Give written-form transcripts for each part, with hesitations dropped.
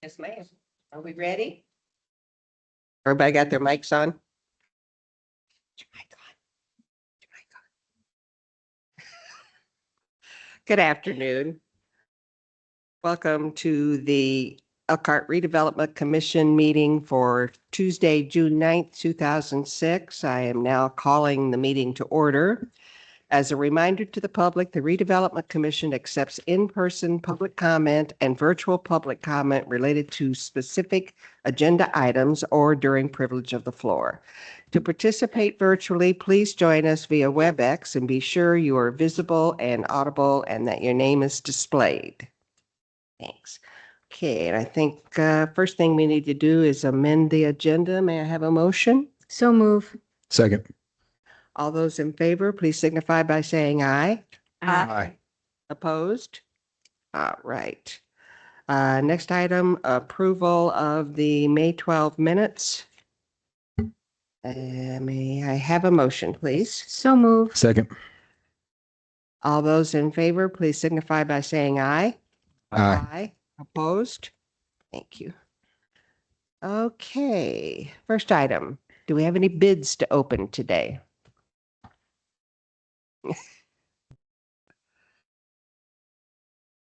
Yes, ma'am. Are we ready? Everybody got their mics on? Your mic on. Your mic on. Good afternoon. Welcome to the Elkhart Redevelopment Commission meeting for Tuesday, June 9th, 2006. I am now calling the meeting to order. As a reminder to the public, the Redevelopment Commission accepts in-person public comment and virtual public comment related to specific agenda items or during privilege of the floor. To participate virtually, please join us via WebEx and be sure you are visible and audible and that your name is displayed. Thanks. Okay, and I think first thing we need to do is amend the agenda. May I have a motion? So move. Second. All those in favor, please signify by saying aye. Aye. Opposed? All right. Next item, approval of the May 12 minutes. May I have a motion, please? So move. Second. All those in favor, please signify by saying aye. Aye. Opposed? Thank you. Okay, first item. Do we have any bids to open today?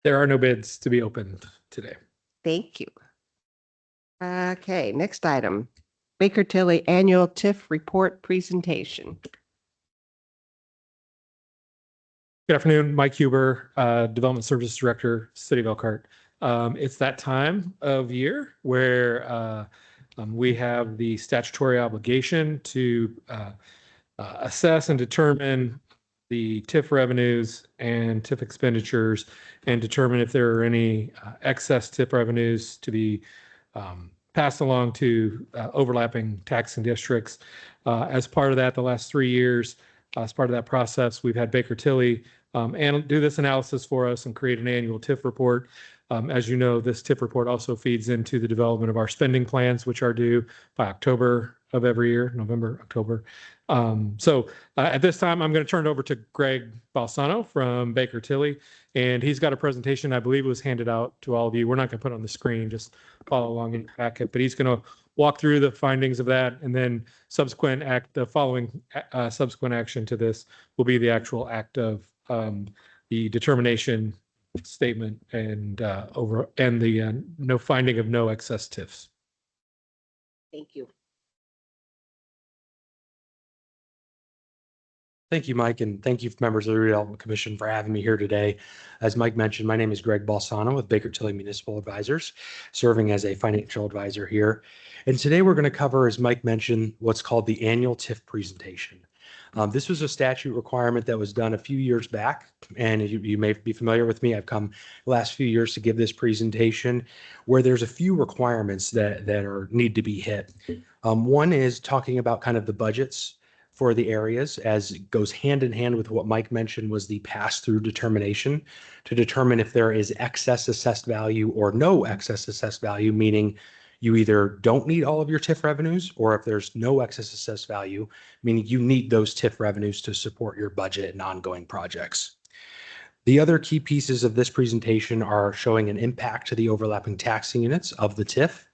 There are no bids to be opened today. Thank you. Okay, next item. Baker Tilly Annual TIF Report Presentation. Good afternoon, Mike Huber, Development Services Director, City of Elkhart. It's that time of year where we have the statutory obligation to assess and determine the TIF revenues and TIF expenditures and determine if there are any excess TIF revenues to be passed along to overlapping taxing districts. As part of that, the last 3 years, as part of that process, we've had Baker Tilly and do this analysis for us and create an annual TIF report. As you know, this TIF report also feeds into the development of our spending plans, which are due by October of every year, November, October. At this time, I'm going to turn it over to Greg Balsano from Baker Tilly, and he's got a presentation I believe was handed out to all of you. We're not going to put it on the screen, just follow along in your packet, but he's going to walk through the findings of that, and then the following subsequent action to this will be the actual act of the determination statement and the no finding of no excess TIFs. Thank you. Thank you, Mike, and thank you, members of the Redevelopment Commission, for having me here today. As Mike mentioned, my name is Greg Balsano with Baker Tilly Municipal Advisors, serving as a financial advisor here. And today we're going to cover, as Mike mentioned, what's called the annual TIF presentation. This was a statute requirement that was done a few years back, and you may be familiar with me. I've come the last few years to give this presentation where there's a few requirements that need to be hit. One is talking about kind of the budgets for the areas, as it goes hand in hand with what Mike mentioned was the pass-through determination to determine if there is excess assessed value or no excess assessed value, meaning you either don't need all of your TIF revenues, or if there's no excess assessed value, meaning you need those TIF revenues to support your budget and ongoing projects. The other key pieces of this presentation are showing an impact to the overlapping taxing units of the TIF,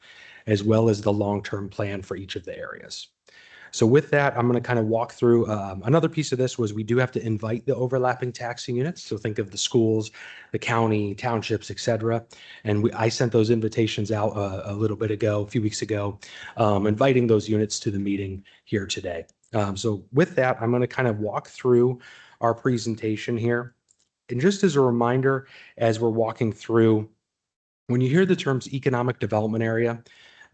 as well as the long-term plan for each of the areas. So with that, I'm going to kind of walk through another piece of this was we do have to invite the overlapping taxing units. So think of the schools, the county, townships, etc. And I sent those invitations out a little bit ago, a few weeks ago, inviting those units to the meeting here today. So with that, I'm going to kind of walk through our presentation here. And just as a reminder, as we're walking through, when you hear the terms economic development area,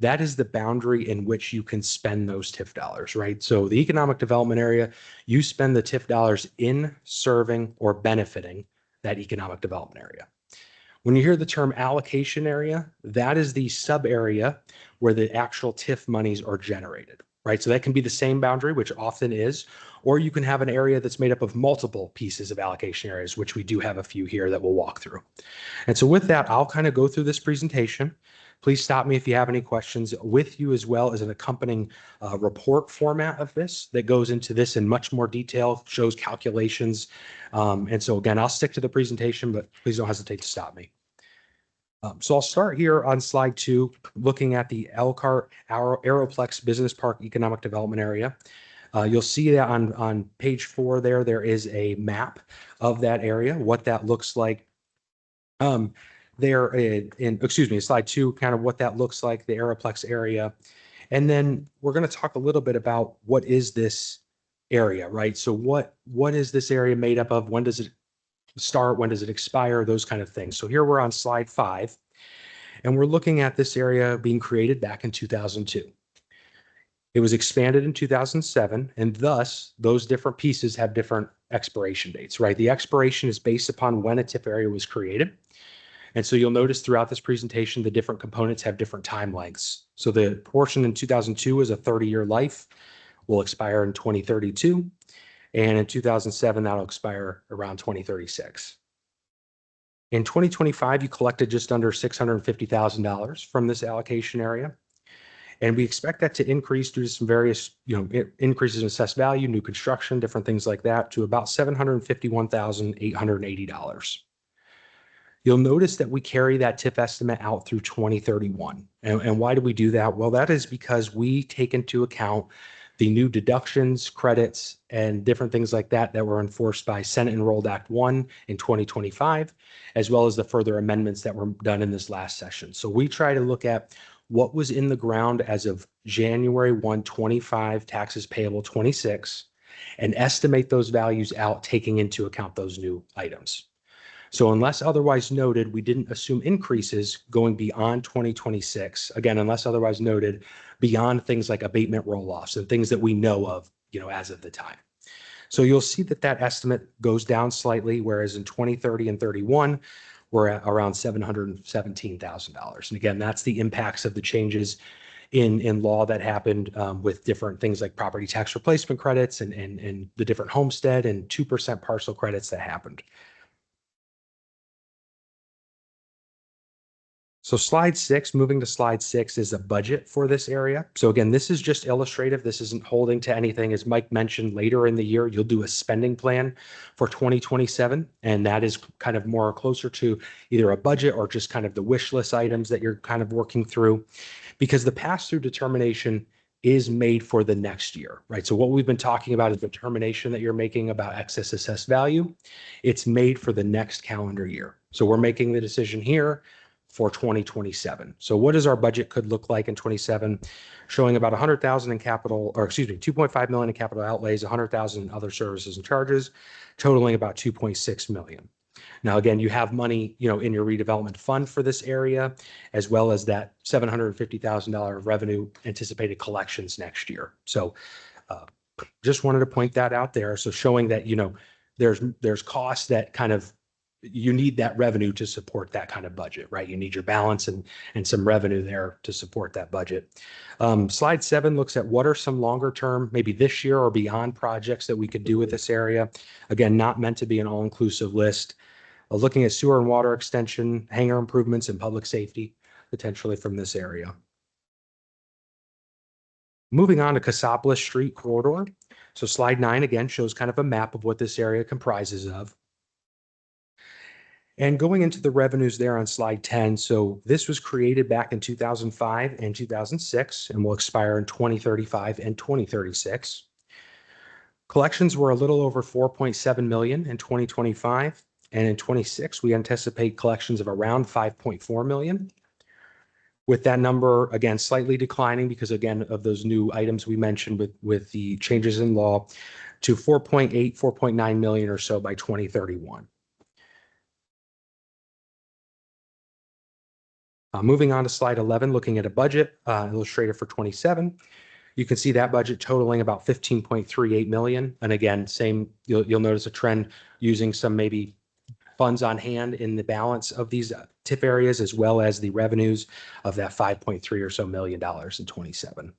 that is the boundary in which you can spend those TIF dollars, right? So the economic development area, you spend the TIF dollars in serving or benefiting that economic development area. When you hear the term allocation area, that is the sub area where the actual TIF monies are generated, right? So that can be the same boundary, which often is, or you can have an area that's made up of multiple pieces of allocation areas, which we do have a few here that we'll walk through. And so with that, I'll kind of go through this presentation. Please stop me if you have any questions. With you as well as an accompanying report format of this that goes into this in much more detail, shows calculations. And so again, I'll stick to the presentation, but please don't hesitate to stop me. So I'll start here on slide 2, looking at the Elkhart Aeroplex Business Park Economic Development Area. You'll see that on page 4 there is a map of that area, what that looks like. There in slide 2, kind of what that looks like, the Aeroplex area. And then we're going to talk a little bit about what is this area, right? So what is this area made up of? When does it start? When does it expire? Those kind of things. So here we're on slide 5, and we're looking at this area being created back in 2002. It was expanded in 2007, and thus those different pieces have different expiration dates, right? The expiration is based upon when a TIF area was created. And so you'll notice throughout this presentation, the different components have different time lengths. So the portion in 2002 is a 30-year life, will expire in 2032. And in 2007, that'll expire around 2036. In 2025, you collected just under $650,000 from this allocation area. And we expect that to increase due to some various, increases in assessed value, new construction, different things like that, to about $751,880. You'll notice that we carry that TIF estimate out through 2031. And why do we do that? Well, that is because we take into account the new deductions, credits, and different things like that that were enforced by Senate Enrolled Act 1 in 2025, as well as the further amendments that were done in this last session. So we try to look at what was in the ground as of January 1, 25, taxes payable 26, and estimate those values out, taking into account those new items. So unless otherwise noted, we didn't assume increases going beyond 2026. Again, unless otherwise noted, beyond things like abatement roll-offs and things that we know of, as of the time. So you'll see that that estimate goes down slightly, whereas in 2030 and 31, we're at around $717,000. And again, that's the impacts of the changes in law that happened with different things like property tax replacement credits and the different homestead and 2% parcel credits that happened. So slide 6, moving to slide 6, is a budget for this area. So again, this is just illustrative. This isn't holding to anything. As Mike mentioned, later in the year, you'll do a spending plan for 2027. And that is kind of more closer to either a budget or just kind of the wish list items that you're kind of working through, because the pass-through determination is made for the next year, right? So what we've been talking about is the determination that you're making about excess assessed value. It's made for the next calendar year. So we're making the decision here for 2027. So what does our budget could look like in 27, showing about 100,000 in capital, or excuse me, 2.5 million in capital outlays, 100,000 in other services and charges, totaling about 2.6 million. Now, again, you have money, in your redevelopment fund for this area, as well as that $750,000 of revenue anticipated collections next year. So just wanted to point that out there. So showing that, there's costs that kind of, you need that revenue to support that kind of budget, right? You need your balance and some revenue there to support that budget. Slide 7 looks at what are some longer term, maybe this year or beyond, projects that we could do with this area. Again, not meant to be an all-inclusive list. Looking at sewer and water extension, hangar improvements, and public safety, potentially from this area. Moving on to Cassopolis Street corridor. So slide 9 again shows kind of a map of what this area comprises of. And going into the revenues there on slide 10, so this was created back in 2005 and 2006 and will expire in 2035 and 2036. Collections were a little over 4.7 million in 2025, and in 26 we anticipate collections of around 5.4 million. With that number, again, slightly declining because, again, of those new items we mentioned with the changes in law, to 4.8, 4.9 million or so by 2031. Moving on to slide 11, looking at a budget illustrated for 27, you can see that budget totaling about 15.38 million. And again, same, you'll notice a trend using some maybe funds on hand in the balance of these TIF areas, as well as the revenues of that 5.3 or so million dollars in 27.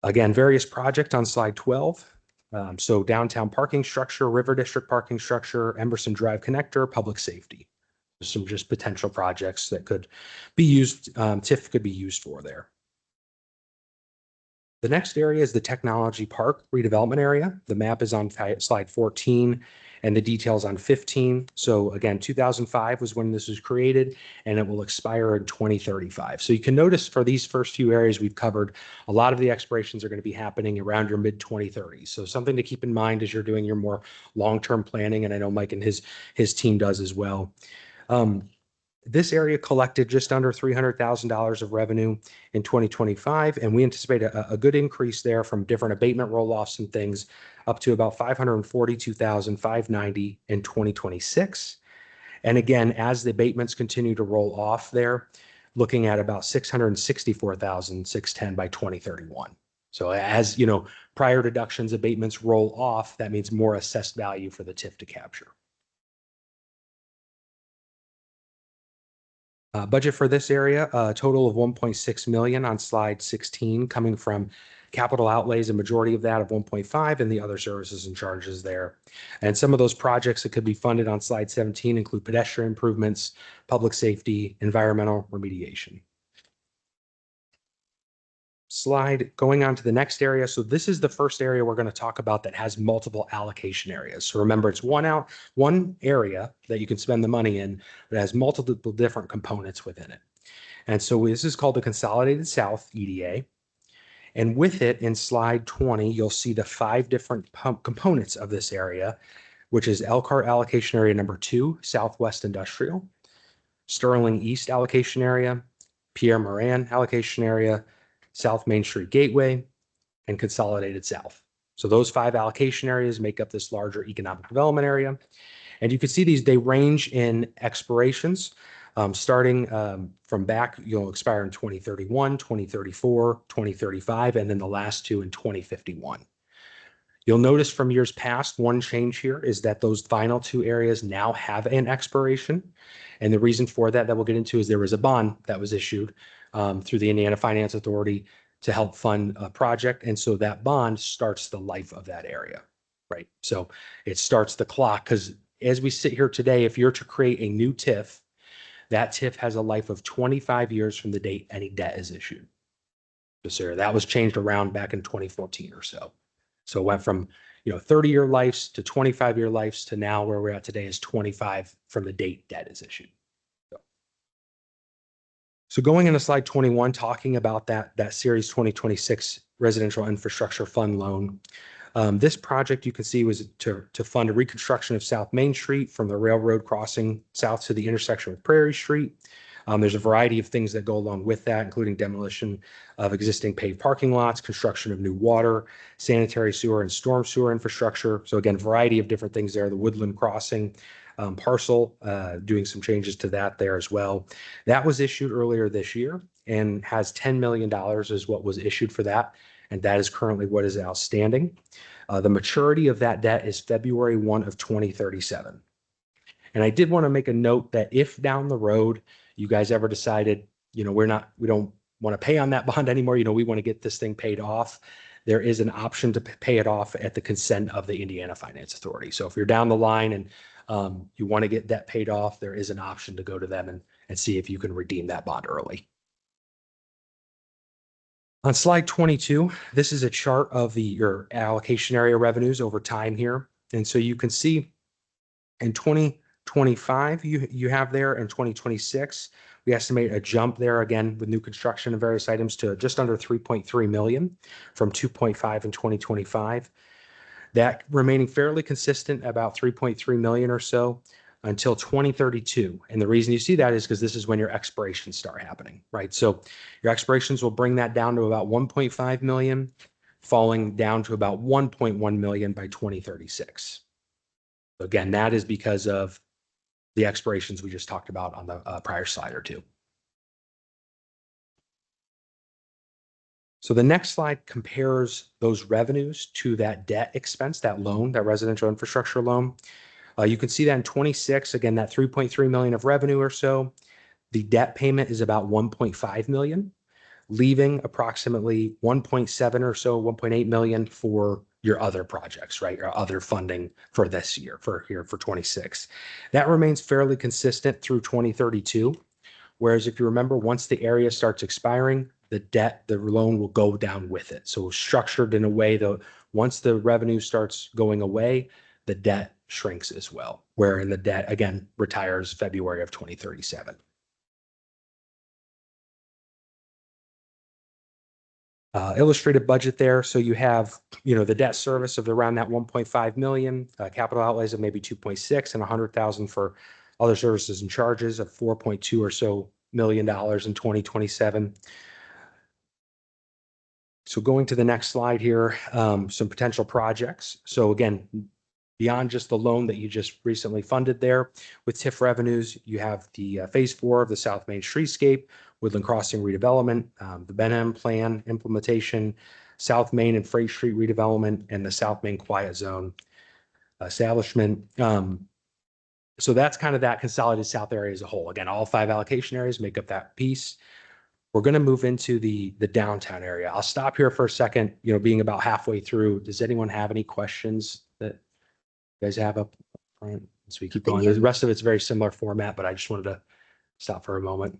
Again, various projects on slide 12. So downtown parking structure, River District parking structure, Emerson Drive connector, public safety. Some just potential projects that could be used, TIF could be used for there. The next area is the Technology Park redevelopment area. The map is on slide 14, and the details on 15. So again, 2005 was when this was created, and it will expire in 2035. So you can notice for these first few areas we've covered, a lot of the expirations are going to be happening around your mid 2030s. So something to keep in mind as you're doing your more long-term planning, and I know Mike and his team does as well. This area collected just under $300,000 of revenue in 2025, and we anticipate a good increase there from different abatement roll-offs and things up to about $542,590 in 2026. And again, as the abatements continue to roll off there, looking at about $664,610 by 2031. So as you know, prior deductions, abatements roll off, that means more assessed value for the TIF to capture. Budget for this area, a total of 1.6 million on slide 16, coming from capital outlays, a majority of that of 1.5, and the other services and charges there. And some of those projects that could be funded on slide 17 include pedestrian improvements, public safety, environmental remediation. Slide going on to the next area. So this is the first area we're going to talk about that has multiple allocation areas. So remember, it's one area that you can spend the money in that has multiple different components within it. And so this is called the Consolidated South EDA. And with it in slide 20, you'll see the 5 different components of this area, which is Elkhart allocation area number 2, Southwest Industrial, Sterling East allocation area, Pierre Moran allocation area, South Main Street Gateway, and Consolidated South. So those 5 allocation areas make up this larger economic development area. And you can see these, they range in expirations, starting from back, you'll expire in 2031, 2034, 2035, and then the last 2 in 2051. You'll notice from years past, one change here is that those final 2 areas now have an expiration. And the reason for that we'll get into is there was a bond that was issued through the Indiana Finance Authority to help fund a project. And so that bond starts the life of that area, right? So it starts the clock, because as we sit here today, if you're to create a new TIF, that TIF has a life of 25 years from the date any debt is issued. So that was changed around back in 2014 or so. So it went from 30-year lives to 25-year lives to now where we're at today is 25 from the date debt is issued. So going into slide 21, talking about that Series 2026 Residential Infrastructure Fund loan. This project you can see was to fund a reconstruction of South Main Street from the railroad crossing south to the intersection with Prairie Street. There's a variety of things that go along with that, including demolition of existing paved parking lots, construction of new water, sanitary sewer, and storm sewer infrastructure. So again, variety of different things there. The Woodland Crossing parcel, doing some changes to that there as well. That was issued earlier this year and has $10 million is what was issued for that. And that is currently what is outstanding. The maturity of that debt is February 1 of 2037. And I did want to make a note that if down the road you guys ever decided, we don't want to pay on that bond anymore, we want to get this thing paid off, there is an option to pay it off at the consent of the Indiana Finance Authority. So if you're down the line and you want to get debt paid off, there is an option to go to them and see if you can redeem that bond early. On slide 22, this is a chart of your allocation area revenues over time here. And so you can see in 2025, you have there, in 2026, we estimate a jump there again with new construction and various items to just under 3.3 million from 2.5 in 2025. That remaining fairly consistent, about 3.3 million or so until 2032. And the reason you see that is because this is when your expirations start happening, right? So your expirations will bring that down to about 1.5 million, falling down to about 1.1 million by 2036. Again, that is because of the expirations we just talked about on the prior slide or two. So the next slide compares those revenues to that debt expense, that loan, that residential infrastructure loan. You can see that in 26, again, that 3.3 million of revenue or so. The debt payment is about 1.5 million, leaving approximately 1.7 or so, 1.8 million for your other projects, right? Your other funding for this year, for 26. That remains fairly consistent through 2032. Whereas if you remember, once the area starts expiring, the loan will go down with it. So structured in a way that once the revenue starts going away, the debt shrinks as well, wherein the debt again retires February of 2037. Illustrated budget there. So you have, the debt service of around that 1.5 million, capital outlays of maybe 2.6 and 100,000 for other services and charges of 4.2 or so million dollars in 2027. So going to the next slide here, some potential projects. So again, beyond just the loan that you just recently funded there with TIF revenues, you have the phase 4 of the South Main Streetscape, Woodland Crossing redevelopment, the Benham plan implementation, South Main and Freight Street redevelopment, and the South Main Quiet Zone establishment. So that's kind of that consolidated South area as a whole. Again, all 5 allocation areas make up that piece. We're going to move into the downtown area. I'll stop here for a second, being about halfway through. Does anyone have any questions that you guys have up front? So we keep going. The rest of it's very similar format, but I just wanted to stop for a moment.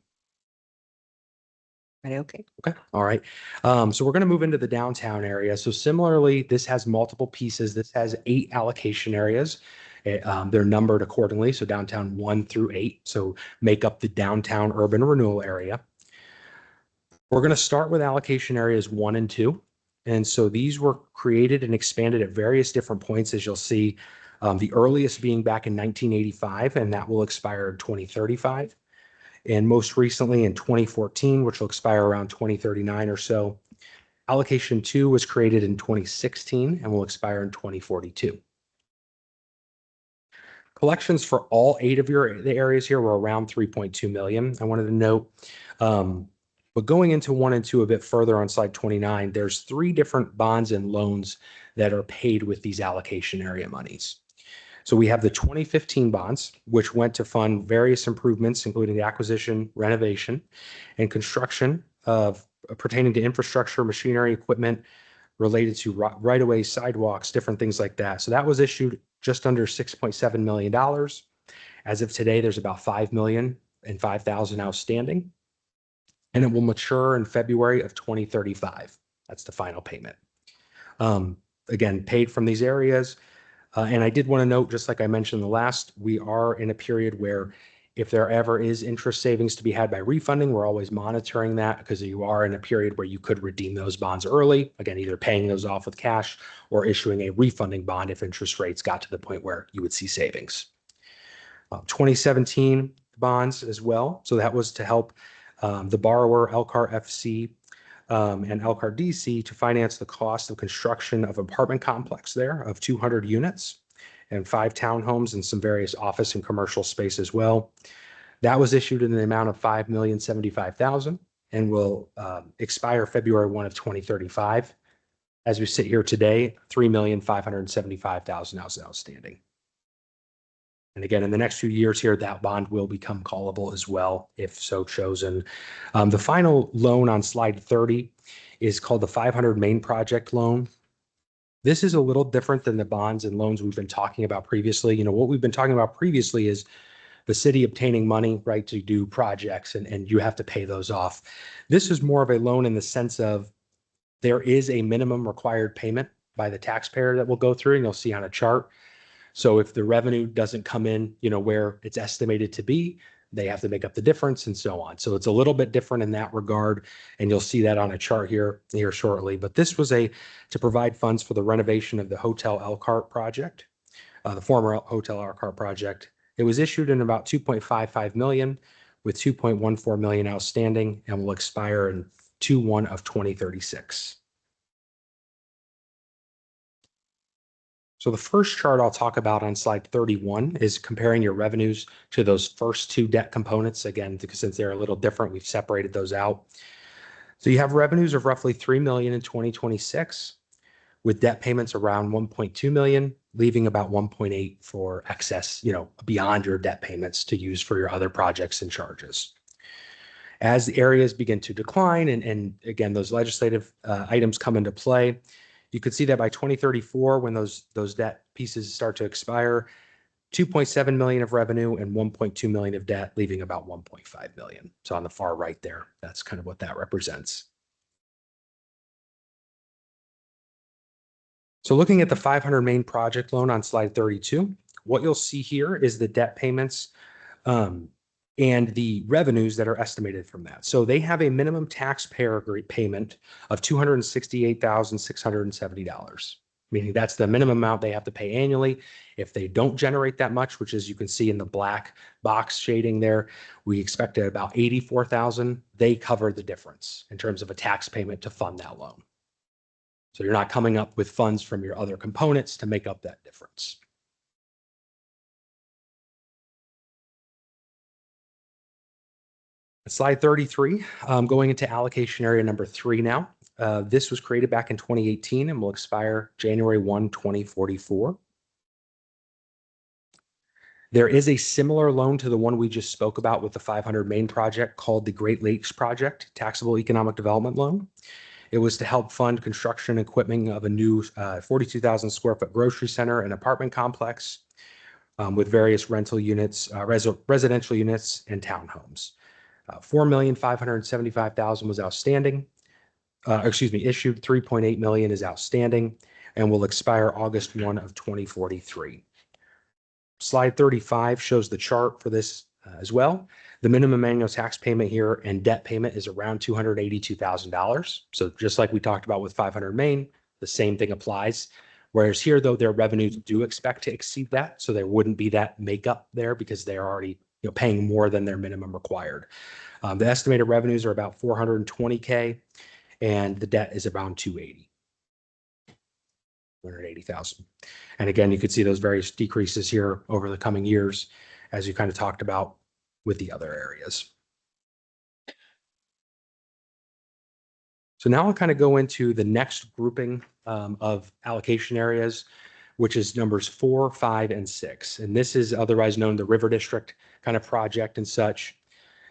Okay. Okay. All right. So we're going to move into the downtown area. So similarly, this has multiple pieces. This has 8 allocation areas. They're numbered accordingly. So downtown 1 through 8. So make up the downtown urban renewal area. We're going to start with allocation areas 1 and 2. And so these were created and expanded at various different points, as you'll see, the earliest being back in 1985, and that will expire in 2035. And most recently in 2014, which will expire around 2039 or so. Allocation 2 was created in 2016 and will expire in 2042. Collections for all 8 of the areas here were around 3.2 million. I wanted to note, but going into 1 and 2 a bit further on slide 29, there's 3 different bonds and loans that are paid with these allocation area monies. So we have the 2015 bonds, which went to fund various improvements, including the acquisition, renovation, and construction of pertaining to infrastructure, machinery, equipment related to right-of-way, sidewalks, different things like that. So that was issued just under $6.7 million. As of today, there's about 5,005,000 outstanding, and it will mature in February of 2035. That's the final payment. Again, paid from these areas. And I did want to note, just like I mentioned in the last, we are in a period where if there ever is interest savings to be had by refunding, we're always monitoring that because you are in a period where you could redeem those bonds early. Again, either paying those off with cash or issuing a refunding bond if interest rates got to the point where you would see savings. 2017 bonds as well. So that was to help the borrower, Elkhart FC, and Elkhart DC to finance the cost of construction of apartment complex there of 200 units and 5 townhomes and some various office and commercial space as well. That was issued in the amount of $5,075,000 and will expire February 1 of 2035. As we sit here today, $3,575,000 outstanding. And again, in the next few years here, that bond will become callable as well, if so chosen. The final loan on slide 30 is called the 500 Main Project Loan. This is a little different than the bonds and loans we've been talking about previously. What we've been talking about previously is the city obtaining money, right, to do projects, and you have to pay those off. This is more of a loan in the sense of there is a minimum required payment by the taxpayer that will go through, and you'll see on a chart. So if the revenue doesn't come in, where it's estimated to be, they have to make up the difference and so on. So it's a little bit different in that regard. And you'll see that on a chart here shortly. But this was to provide funds for the renovation of the Hotel Elkhart project, the former Hotel Elkhart project. It was issued in about 2.55 million with 2.14 million outstanding and will expire in 2/1 of 2036. So the first chart I'll talk about on slide 31 is comparing your revenues to those first 2 debt components. Again, because since they're a little different, we've separated those out. So you have revenues of roughly 3 million in 2026 with debt payments around 1.2 million, leaving about 1.8 for excess, beyond your debt payments to use for your other projects and charges. As the areas begin to decline and again, those legislative items come into play, you could see that by 2034, when those debt pieces start to expire, 2.7 million of revenue and 1.2 million of debt, leaving about 1.5 million. So on the far right there, that's kind of what that represents. So looking at the 500 main project loan on slide 32, what you'll see here is the debt payments and the revenues that are estimated from that. So they have a minimum taxpayer payment of $268,670, meaning that's the minimum amount they have to pay annually. If they don't generate that much, which as you can see in the black box shading there, we expect at about 84,000, they cover the difference in terms of a tax payment to fund that loan. So you're not coming up with funds from your other components to make up that difference. Slide 33, going into allocation area number 3 now. This was created back in 2018 and will expire January 1, 2044. There is a similar loan to the one we just spoke about with the 500 main project called the Great Lakes Project Taxable Economic Development Loan. It was to help fund construction and equipping of a new 42,000 square foot grocery center and apartment complex with various rental units, residential units, and townhomes. $4,575,000 was outstanding. Issued. $3.8 million is outstanding and will expire August 1 of 2043. Slide 35 shows the chart for this as well. The minimum annual tax payment here and debt payment is around $282,000. So just like we talked about with 500 Main, the same thing applies. Whereas here, though, their revenues do expect to exceed that. So there wouldn't be that makeup there because they're already paying more than their minimum required. The estimated revenues are about $420K and the debt is around $280,000. And again, you could see those various decreases here over the coming years, as you kind of talked about with the other areas. So now I'll kind of go into the next grouping of allocation areas, which is numbers 4, 5, and 6. And this is otherwise known the River District kind of project and such.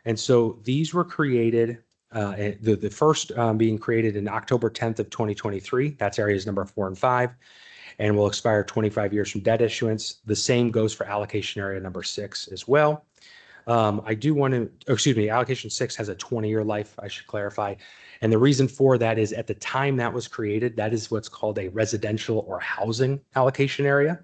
And so these were created, the first being created in October 10th of 2023. That's areas number 4 and 5, and will expire 25 years from debt issuance. The same goes for allocation area number 6 as well. I do want to, allocation 6 has a 20-year life, I should clarify. And the reason for that is at the time that was created, that is what's called a residential or housing allocation area.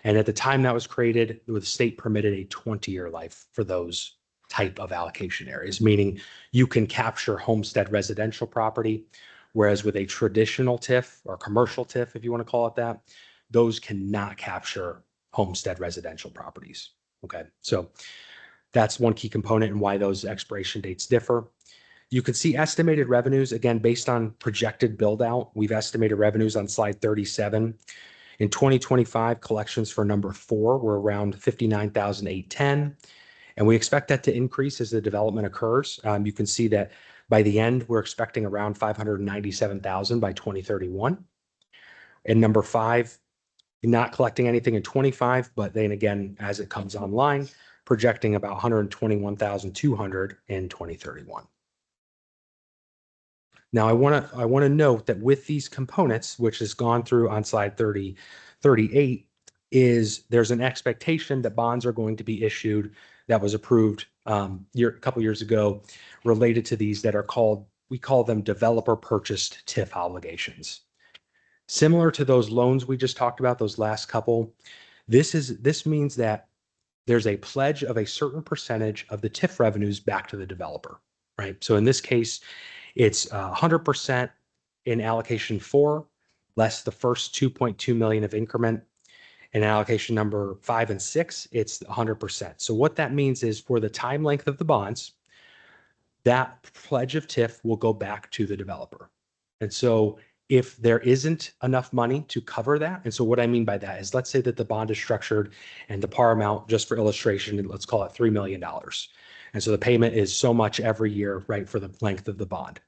And at the time that was created, the state permitted a 20-year life for those type of allocation areas, meaning you can capture homestead residential property, whereas with a traditional TIF or commercial TIF, if you want to call it that, those cannot capture homestead residential properties. Okay, so that's one key component and why those expiration dates differ. You can see estimated revenues, again, based on projected build out. We've estimated revenues on slide 37. In 2025, collections for number 4 were around $59,810. And we expect that to increase as the development occurs. You can see that by the end, we're expecting around $597,000 by 2031. And number 5, not collecting anything in 25, but then again, as it comes online, projecting about $121,200 in 2031. Now, I want to note that with these components, which has gone through on slide 38, is there's an expectation that bonds are going to be issued that was approved a couple years ago related to these that are called, we call them developer purchased TIF obligations. Similar to those loans we just talked about, those last couple, this means that there's a pledge of a certain percentage of the TIF revenues back to the developer, right? So in this case, it's 100% in allocation 4, less the first 2.2 million of increment. In allocation number 5 and 6, it's 100%. So what that means is for the time length of the bonds, that pledge of TIF will go back to the developer. And so if there isn't enough money to cover that, and so what I mean by that is, let's say that the bond is structured and the par amount, just for illustration, let's call it $3 million. And so the payment is so much every year, right, for the length of the bond.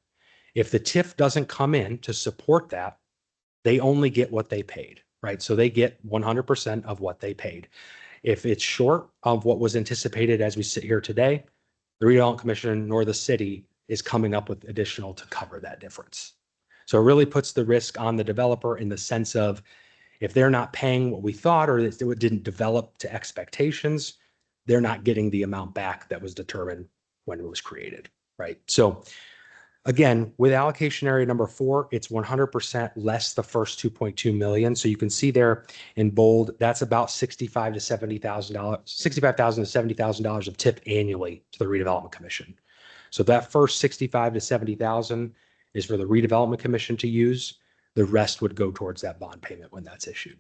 If the TIF doesn't come in to support that, they only get what they paid, right? So they get 100% of what they paid. If it's short of what was anticipated as we sit here today, the Redevelopment Commission nor the city is coming up with additional to cover that difference. So it really puts the risk on the developer in the sense of if they're not paying what we thought or it didn't develop to expectations, they're not getting the amount back that was determined when it was created, right? So Again, with allocation area number 4, it's 100% less the first 2.2 million. So you can see there in bold, that's about $65,000 to $70,000, $65,000 to $70,000 of tip annually to the Redevelopment Commission. So that first 65 to 70,000 is for the Redevelopment Commission to use. The rest would go towards that bond payment when that's issued.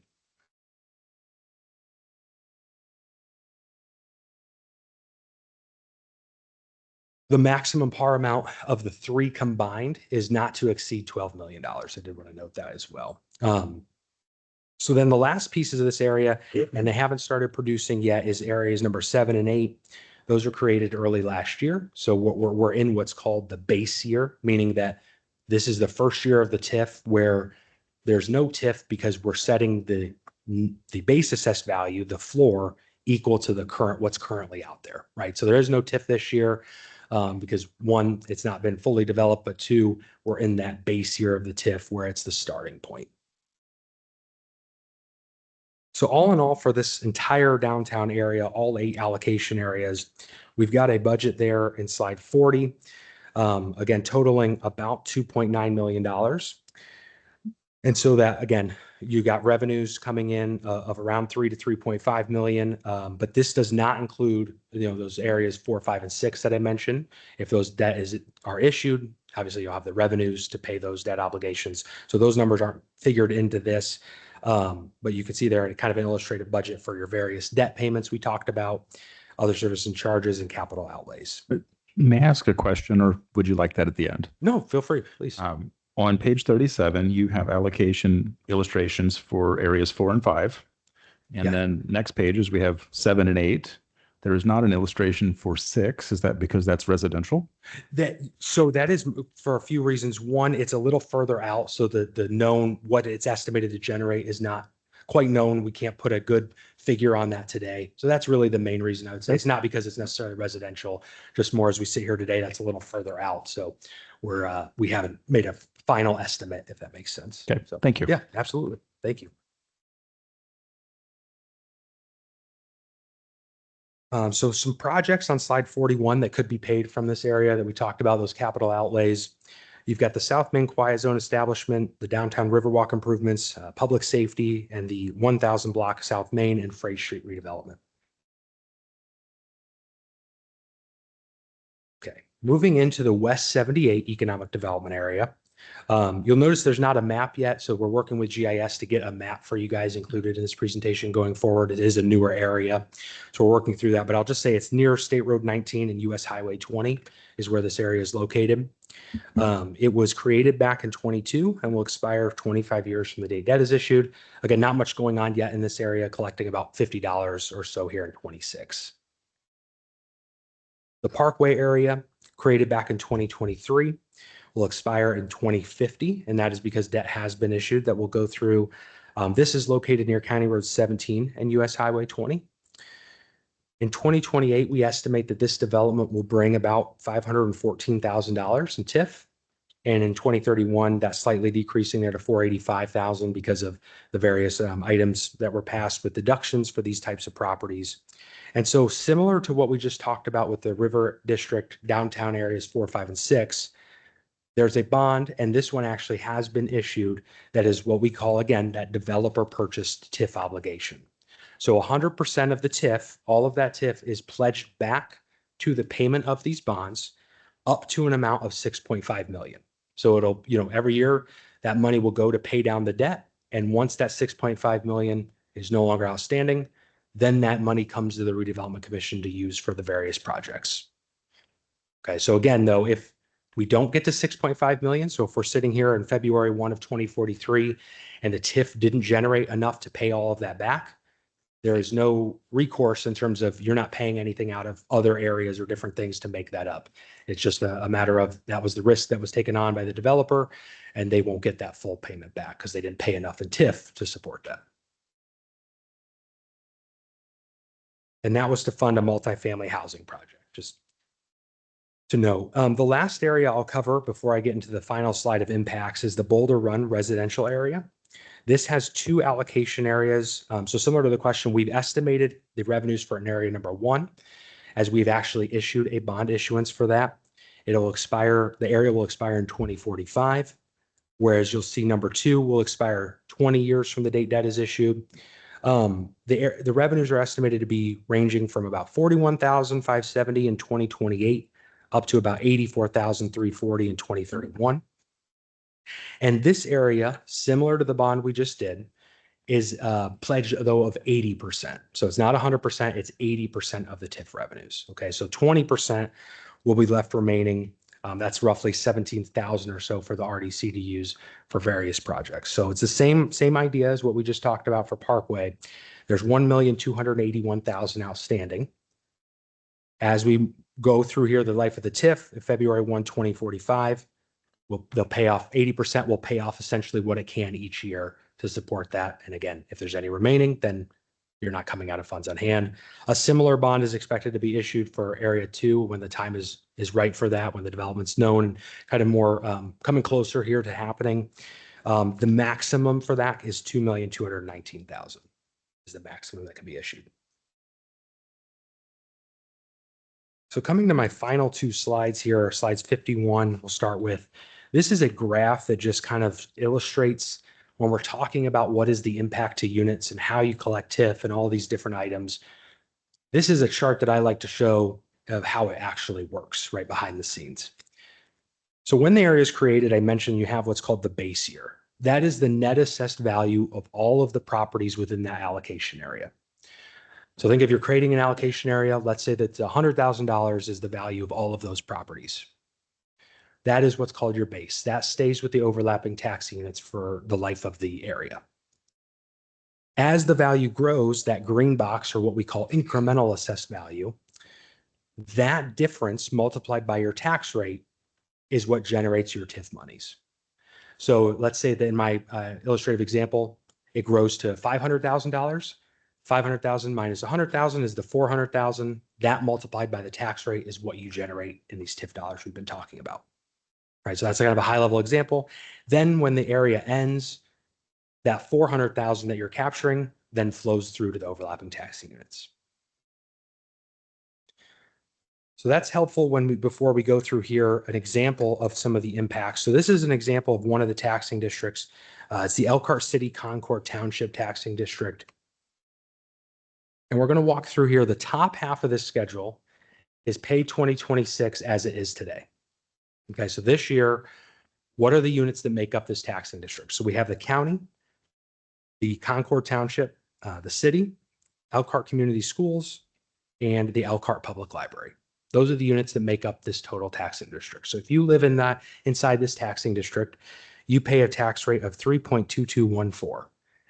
The maximum par amount of the 3 combined is not to exceed $12 million. I did want to note that as well. So then the last pieces of this area, and they haven't started producing yet, is areas number 7 and 8. Those were created early last year. So we're in what's called the base year, meaning that this is the first year of the TIF where there's no TIF because we're setting the base assessed value, the floor, equal to the what's currently out there, right? So there is no TIF this year. Because 1, it's not been fully developed, but 2, we're in that base year of the TIF where it's the starting point. So all in all, for this entire downtown area, all 8 allocation areas, we've got a budget there in slide 40, again, totaling about $2.9 million. And so that, again, you got revenues coming in of around 3 to 3.5 million. But this does not include, those areas 4, 5, and 6 that I mentioned. If those are issued, obviously you'll have the revenues to pay those debt obligations. So those numbers aren't figured into this. But you can see there kind of an illustrative budget for your various debt payments we talked about, other service and charges, and capital outlays. May I ask a question, or would you like that at the end? No, feel free, please. On page 37, you have allocation illustrations for areas 4 and 5. And Yeah. then next pages, we have 7 and 8. There is not an illustration for 6. Is that because that's residential? So that is for a few reasons. One, it's a little further out. So the known, what it's estimated to generate is not quite known. We can't put a good figure on that today. So that's really the main reason I would say. It's not because it's necessarily residential, just more as we sit here today, that's a little further out. So we haven't made a final estimate, if that makes sense. Okay, So, thank you. yeah, absolutely. Thank you. So some projects on slide 41 that could be paid from this area that we talked about, those capital outlays. You've got the South Main Quiet Zone establishment, the downtown Riverwalk improvements, public safety, and the 1,000 block South Main and Freight Street redevelopment. Okay, moving into the West 78 economic development area. You'll notice there's not a map yet, so we're working with GIS to get a map for you guys included in this presentation going forward. It is a newer area, so we're working through that, but I'll just say it's near State Road 19 and US Highway 20 is where this area is located. It was created back in 22 and will expire 25 years from the date debt is issued. Again, not much going on yet in this area, collecting about $50 or so here in 26. The Parkway area, created back in 2023, will expire in 2050, and that is because debt has been issued that will go through. This is located near County Road 17 and US Highway 20. In 2028, we estimate that this development will bring about $514,000 in TIF. And in 2031, that's slightly decreasing there to $485,000 because of the various items that were passed with deductions for these types of properties. And so similar to what we just talked about with the River District downtown areas 4, 5, and 6, there's a bond, and this one actually has been issued that is what we call, again, that developer purchased TIF obligation. So 100% of the TIF, all of that TIF is pledged back to the payment of these bonds up to an amount of 6.5 million. So it'll, every year that money will go to pay down the debt. And once that 6.5 million is no longer outstanding, then that money comes to the Redevelopment Commission to use for the various projects. Okay, so again, though, if we don't get to 6.5 million, so if we're sitting here in February 1 of 2043 and the TIF didn't generate enough to pay all of that back, there is no recourse in terms of you're not paying anything out of other areas or different things to make that up. It's just a matter of that was the risk that was taken on by the developer, and they won't get that full payment back because they didn't pay enough in TIF to support that. And that was to fund a multifamily housing project, just to know. The last area I'll cover before I get into the final slide of impacts is the Boulder Run residential area. This has 2 allocation areas. So similar to the question, we've estimated the revenues for an area number 1, as we've actually issued a bond issuance for that. It'll expire, the area will expire in 2045, whereas you'll see number 2 will expire 20 years from the date debt is issued. The revenues are estimated to be ranging from about 41,570 in 2028 up to about 84,340 in 2031. And this area, similar to the bond we just did, is pledged though of 80%. So it's not 100%, it's 80% of the TIF revenues. Okay, so 20% will be left remaining. That's roughly 17,000 or so for the RDC to use for various projects. So it's the same idea as what we just talked about for Parkway. There's 1,281,000 outstanding. As we go through here, the life of the TIF, February 1, 2045, they'll pay off 80% will pay off essentially what it can each year to support that. And again, if there's any remaining, then you're not coming out of funds on hand. A similar bond is expected to be issued for Area 2 when the time is right for that, when the development's known and kind of more coming closer here to happening. The maximum for that is 2,219,000 is the maximum that can be issued. So coming to my final 2 slides here, slides 51, we'll start with. This is a graph that just kind of illustrates when we're talking about what is the impact to units and how you collect TIF and all these different items. This is a chart that I like to show of how it actually works right behind the scenes. So when the area is created, I mentioned you have what's called the base year. That is the net assessed value of all of the properties within that allocation area. So think if you're creating an allocation area, let's say that $100,000 is the value of all of those properties. That is what's called your base. That stays with the overlapping tax units for the life of the area. As the value grows, that green box, or what we call incremental assessed value, that difference multiplied by your tax rate is what generates your TIF monies. So let's say that in my illustrative example, it grows to $500,000. 500,000 minus 100,000 is the 400,000. That multiplied by the tax rate is what you generate in these TIF dollars we've been talking about. Right, so that's kind of a high level example. Then when the area ends, that 400,000 that you're capturing then flows through to the overlapping taxing units. So that's helpful before we go through here, an example of some of the impacts. So this is an example of one of the taxing districts. It's the Elkhart City Concord Township Taxing District. And we're going to walk through here. The top half of this schedule is pay 2026 as it is today. Okay, so this year, what are the units that make up this taxing district? So we have the county, the Concord Township, the city, Elkhart Community Schools, and the Elkhart Public Library. Those are the units that make up this total taxing district. So if you live inside this taxing district, you pay a tax rate of 3.2214,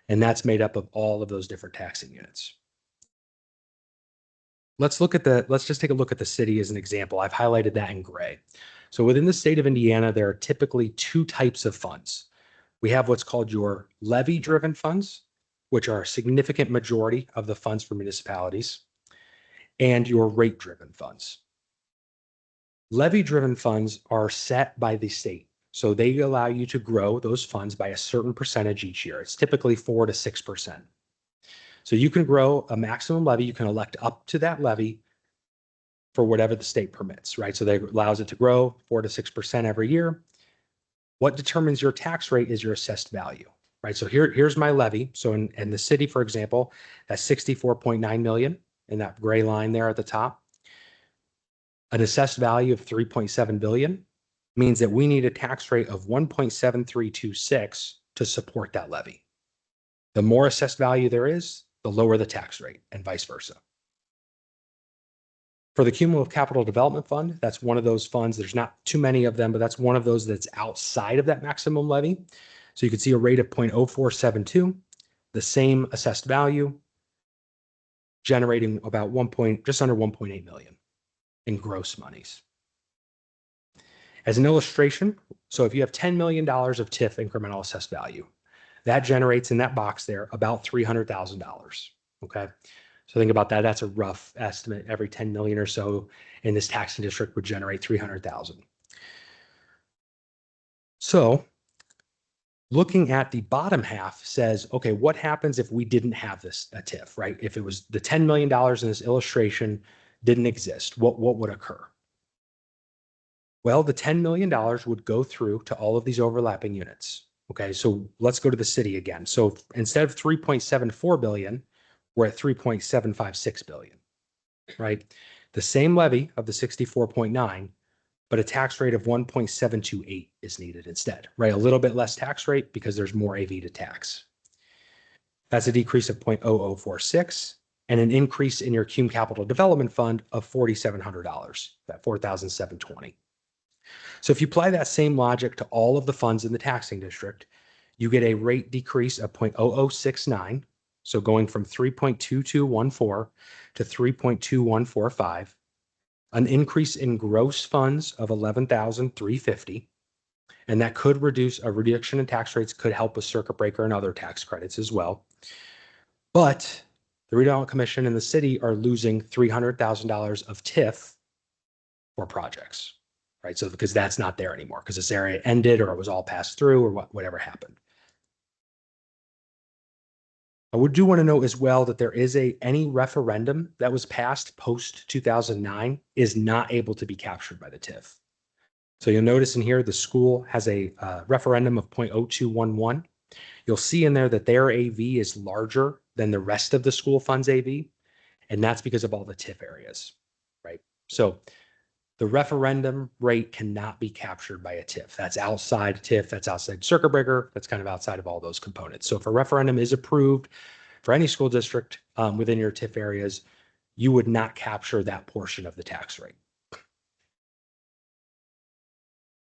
and that's made up of all of those different taxing units. Let's just take a look at the city as an example. I've highlighted that in gray. So within the state of Indiana, there are typically 2 types of funds. We have what's called your levy-driven funds, which are a significant majority of the funds for municipalities, and your rate-driven funds. Levy-driven funds are set by the state. So they allow you to grow those funds by a certain percentage each year. It's typically 4 to 6%. So you can grow a maximum levy. You can elect up to that levy for whatever the state permits, right? So that allows it to grow 4 to 6% every year. What determines your tax rate is your assessed value, right? So here's my levy. So in the city, for example, that's 64.9 million in that gray line there at the top. An assessed value of 3.7 billion means that we need a tax rate of 1.7326 to support that levy. The more assessed value there is, the lower the tax rate, and vice versa. For the Cumulative Capital Development Fund, that's one of those funds. There's not too many of them, but that's one of those that's outside of that maximum levy. So you can see a rate of 0.0472, the same assessed value, generating about just under 1.8 million in gross monies. As an illustration, so if you have $10 million of TIF incremental assessed value, that generates in that box there about $300,000. Okay. So think about that. That's a rough estimate. Every 10 million or so in this taxing district would generate 300,000. So looking at the bottom half says, okay, what happens if we didn't have a TIF, right? If it was the $10 million in this illustration didn't exist, what would occur? Well, the $10 million would go through to all of these overlapping units. Okay, so let's go to the city again. So instead of 3.74 billion, we're at 3.756 billion, right? The same levy of the 64.9, but a tax rate of 1.728 is needed instead, right? A little bit less tax rate because there's more AV to tax. That's a decrease of 0.0046 and an increase in your cum capital development fund of $4,700, that 4,720. So if you apply that same logic to all of the funds in the taxing district, you get a rate decrease of 0.0069. So going from 3.2214 to 3.2145, an increase in gross funds of 11,350. And that could reduce a reduction in tax rates, could help with circuit breaker and other tax credits as well. But the Redevelopment Commission and the city are losing $300,000 of TIF for projects, right? So because that's not there anymore because this area ended or it was all passed through or whatever happened. I would do want to note as well that there is any referendum that was passed post 2009 is not able to be captured by the TIF. So you'll notice in here, the school has a referendum of 0.0211. You'll see in there that their AV is larger than the rest of the school funds AV. And that's because of all the TIF areas, right? So the referendum rate cannot be captured by a TIF. That's outside TIF, that's outside circuit breaker, that's kind of outside of all those components. So if a referendum is approved for any school district within your TIF areas, you would not capture that portion of the tax rate.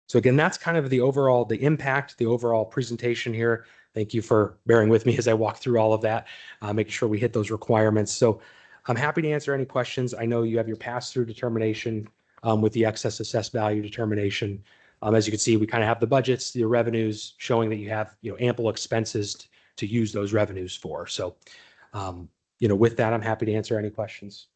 So again, that's kind of the impact, the overall presentation here. Thank you for bearing with me as I walk through all of that, making sure we hit those requirements. So I'm happy to answer any questions. I know you have your pass-through determination with the excess assessed value determination. As you can see, we kind of have the budgets, the revenues showing that you have ample expenses to use those revenues for. So, with that, I'm happy to answer any questions.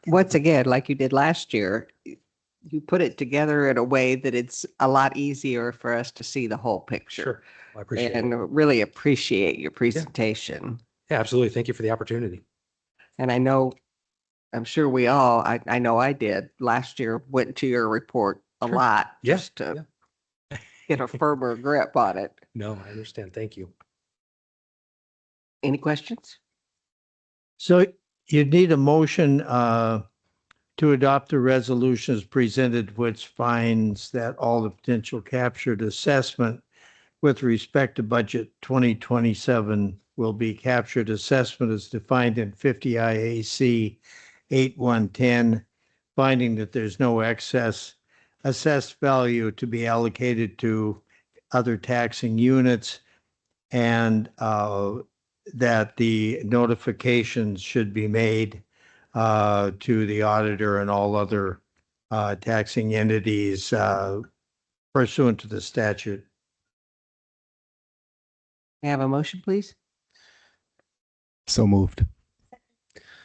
Once again, like you did last year, you put it together in a way that it's a lot easier for us to see the whole picture. Sure. I appreciate it. And really appreciate your presentation. Yeah, absolutely. Thank you for the opportunity. And I'm sure we all, I know I did last year, went to your report a Sure. lot Yeah, just to get a firmer grip on it. No, I understand. Thank you. Any questions? So you need a motion to adopt the resolutions presented, which finds that all the potential captured assessment with respect to budget 2027 will be captured assessment as defined in 50 IAC 8110, finding that there's no excess assessed value to be allocated to other taxing units, and that the notifications should be made to the auditor and all other taxing entities pursuant to the statute. May I have a motion, please? So moved.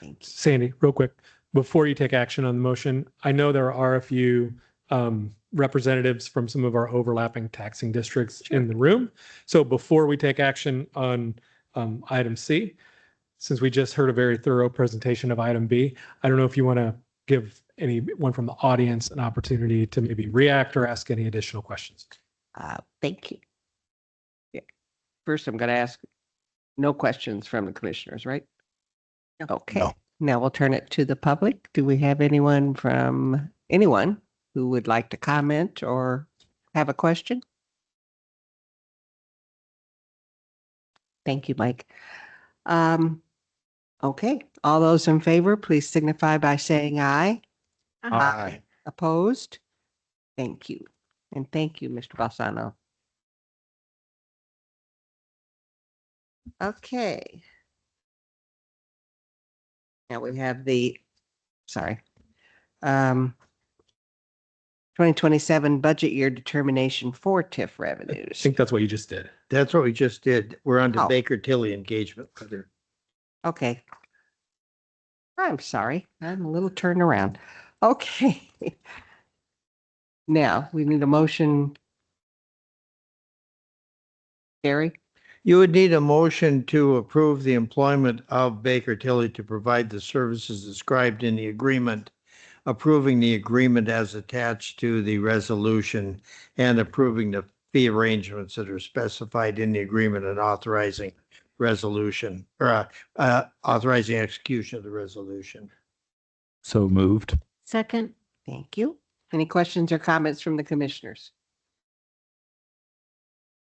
Thank you. Sandy, real quick, before you take action on the motion, I know there are a few representatives from some of our overlapping taxing districts in the room. So before we take action on item C, since we just heard a very thorough presentation of item B, I don't know if you want to give anyone from the audience an opportunity to maybe react or ask any additional questions. Thank you. Yeah. First, I'm going to ask no questions from the commissioners, right? No. Okay. No. Now we'll turn it to the public. Do we have anyone who would like to comment or have a question? Thank you, Mike. Okay, all those in favor, please signify by saying aye. Aye. Opposed? Thank you. And thank you, Mr. Balsano. Okay. Now we have 2027 budget year determination for TIF I revenues. think that's what you just did. That's what we just did. We're on to Oh. Baker Tilly engagement letter. Okay. I'm sorry. I'm a little turned around. Okay. Now we need a motion. Gary? You would need a motion to approve the employment of Baker Tilly to provide the services described in the agreement, approving the agreement as attached to the resolution, and approving the fee arrangements that are specified in the agreement and authorizing resolution or authorizing execution of the resolution. So moved. Second. Thank you. Any questions or comments from the commissioners?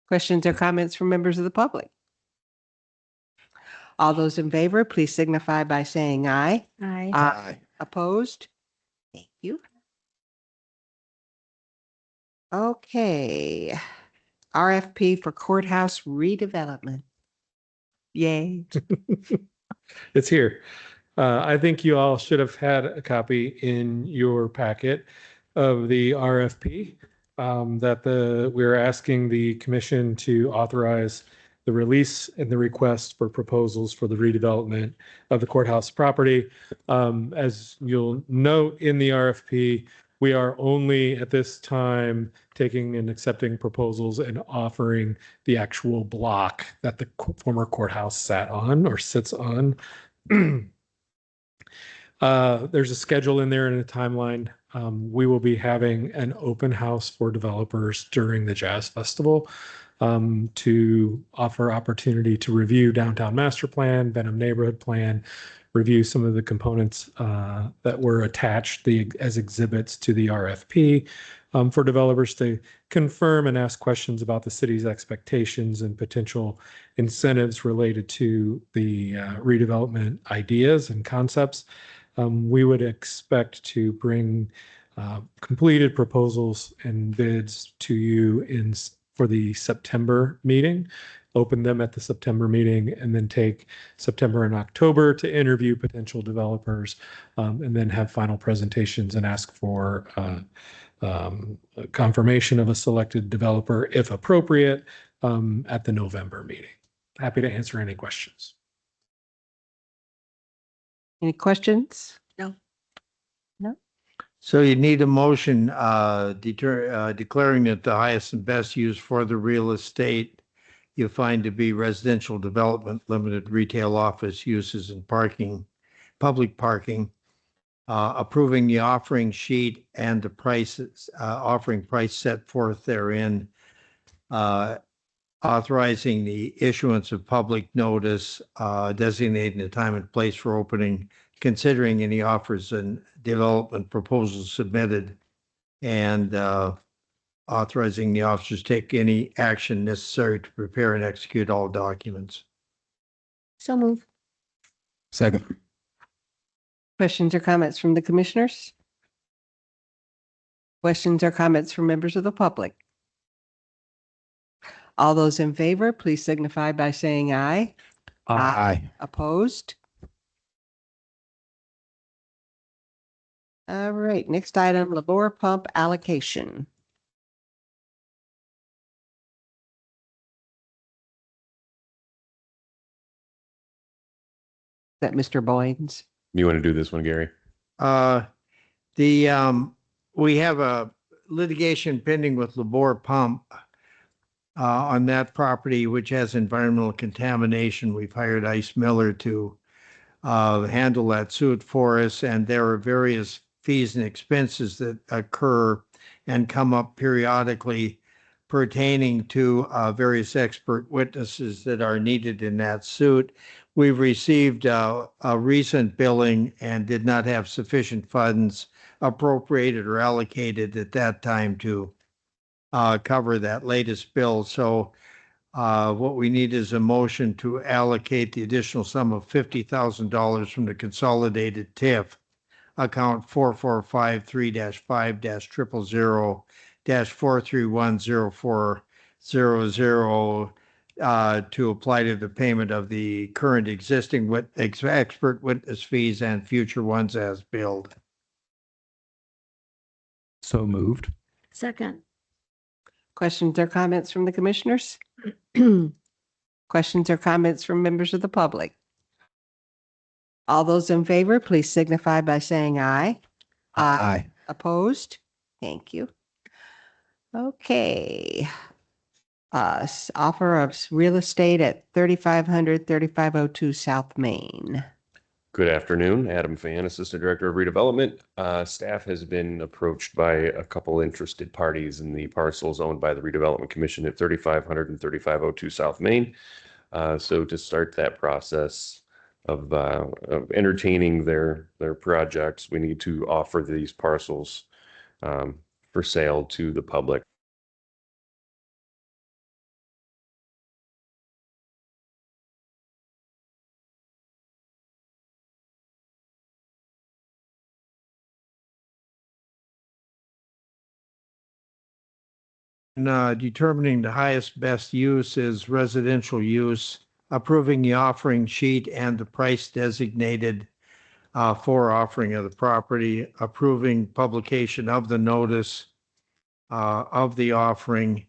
Questions or comments from members of the public? All those in favor, please signify by saying aye. Aye. Aye. Opposed? Thank you. Okay. RFP for courthouse redevelopment. Yay. It's here. I think you all should have had a copy in your packet of the RFP that we're asking the commission to authorize the release and the request for proposals for the redevelopment of the courthouse property. As you'll note in the RFP, we are only at this time taking and accepting proposals and offering the actual block that the former courthouse sat on or sits on. There's a schedule in there and a timeline. We will be having an open house for developers during the Jazz Festival to offer opportunity to review downtown master plan, Benham neighborhood plan, review some of the components that were attached as exhibits to the RFP for developers to confirm and ask questions about the city's expectations and potential incentives related to the redevelopment ideas and concepts. We would expect to bring completed proposals and bids to you for the September meeting, open them at the September meeting, and then take September and October to interview potential developers, and then have final presentations and ask for confirmation of a selected developer, if appropriate, at the November meeting. Happy to answer any questions. Any questions? So you need a motion declaring that the highest and best use for the real estate you find to be residential development, limited retail office uses and parking, public parking, approving the offering sheet and the prices, offering price set forth therein, authorizing the issuance of public notice, designating the time and place for opening, considering any offers and development proposals submitted, and authorizing the officers to take any action necessary to prepare and execute all documents. So move. Second. Questions or comments from the commissioners? Questions or comments from members of the public? All those in favor, please signify by saying aye. Aye. Opposed? All right, next item, labor pump allocation. Is that Mr. Boyens? You want to do this one, Gary? We have a litigation pending with Labor Pump on that property, which has environmental contamination. We've hired Ice Miller to handle that suit for us, and there are various fees and expenses that occur and come up periodically pertaining to various expert witnesses that are needed in that suit. We've received a recent billing and did not have sufficient funds appropriated or allocated at that time to cover that latest bill. So what we need is a motion to allocate the additional sum of $50,000 from the consolidated TIF account 4453-5-000-4310400 to apply to the payment of the current existing expert witness fees and future ones as billed. So moved. Second. Questions or comments from the commissioners? Questions or comments from members of the public? All those in favor, please signify by saying aye. Aye. Opposed? Thank you. Okay. Offer of real estate at 3502 South Main. Good afternoon, Adam Fan, Assistant Director of Redevelopment. Staff has been approached by a couple interested parties in the parcels owned by the Redevelopment Commission at 3500 and 3502 South Main. So to start that process of entertaining their projects, we need to offer these parcels for sale to the public. Determining the highest best use is residential use, approving the offering sheet and the price designated for offering of the property, approving publication of the notice of the offering,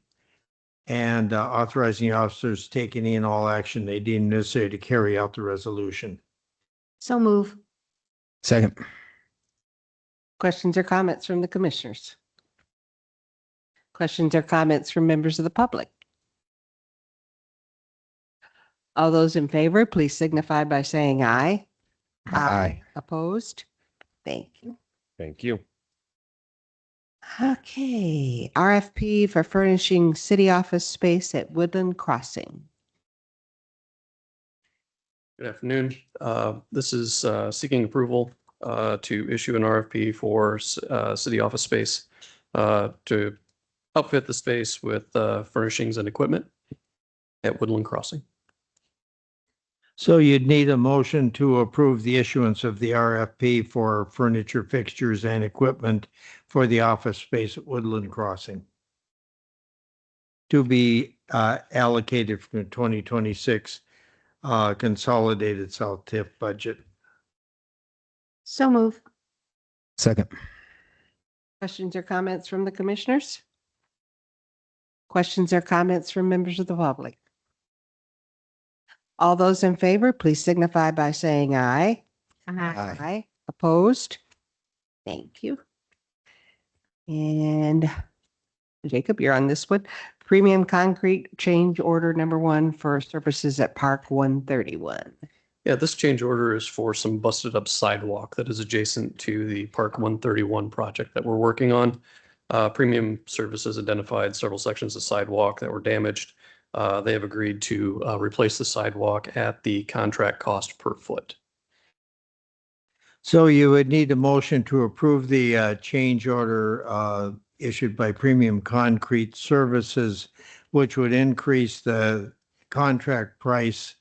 and authorizing the officers taking in all action they deem necessary to carry out the resolution. So move. Second. Questions or comments from the commissioners? Questions or comments from members of the public? All those in favor, please signify by saying aye. Aye. Opposed? Thank you. Thank you. Okay, RFP for furnishing city office space at Woodland Crossing. Good afternoon. This is seeking approval to issue an RFP for city office space to outfit the space with furnishings and equipment at Woodland Crossing. So you'd need a motion to approve the issuance of the RFP for furniture, fixtures, and equipment for the office space at Woodland Crossing to be allocated from the 2026 consolidated South TIF budget. So move. Second. Questions or comments from the commissioners? Questions or comments from members of the public? All those in favor, please signify by saying aye. Aye. Opposed? Thank you. And Jacob, you're on this one. Premium concrete change order number 1 for services at Park 131. Yeah, this change order is for some busted up sidewalk that is adjacent to the Park 131 project that we're working on. Premium Services identified several sections of sidewalk that were damaged. They have agreed to replace the sidewalk at the contract cost per foot. So you would need a motion to approve the change order issued by Premium Concrete Services, which would increase the contract price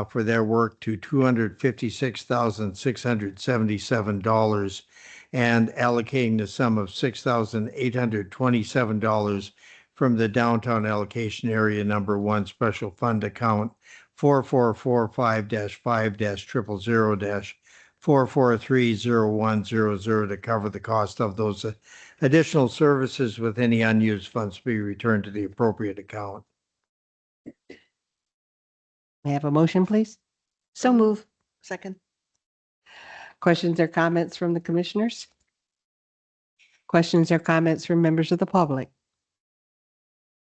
for their work to $256,677 and allocating the sum of $6,827 from the downtown allocation area number 1 special fund account 4445-5-000-4430100 to cover the cost of those additional services, with any unused funds to be returned to the appropriate account. May I have a motion, please? So move. Second. Questions or comments from the commissioners? Questions or comments from members of the public?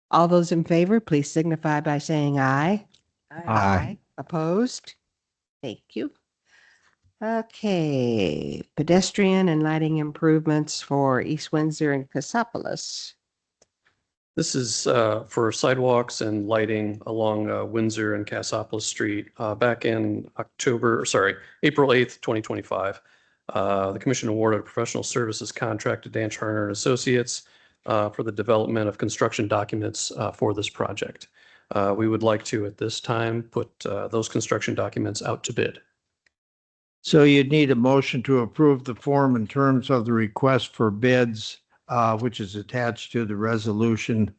All those in favor, please signify by saying aye. Aye. Opposed? Thank you. Okay, pedestrian and lighting improvements for East Windsor and Cassopolis. This is for sidewalks and lighting along Windsor and Cassopolis Street. Back in April 8th, 2025, the commission awarded a professional services contract to Dan Charner and Associates for the development of construction documents for this project. We would like to, at this time, put those construction documents out to bid. So you'd need a motion to approve the form and terms of the request for bids, which is attached to the resolution,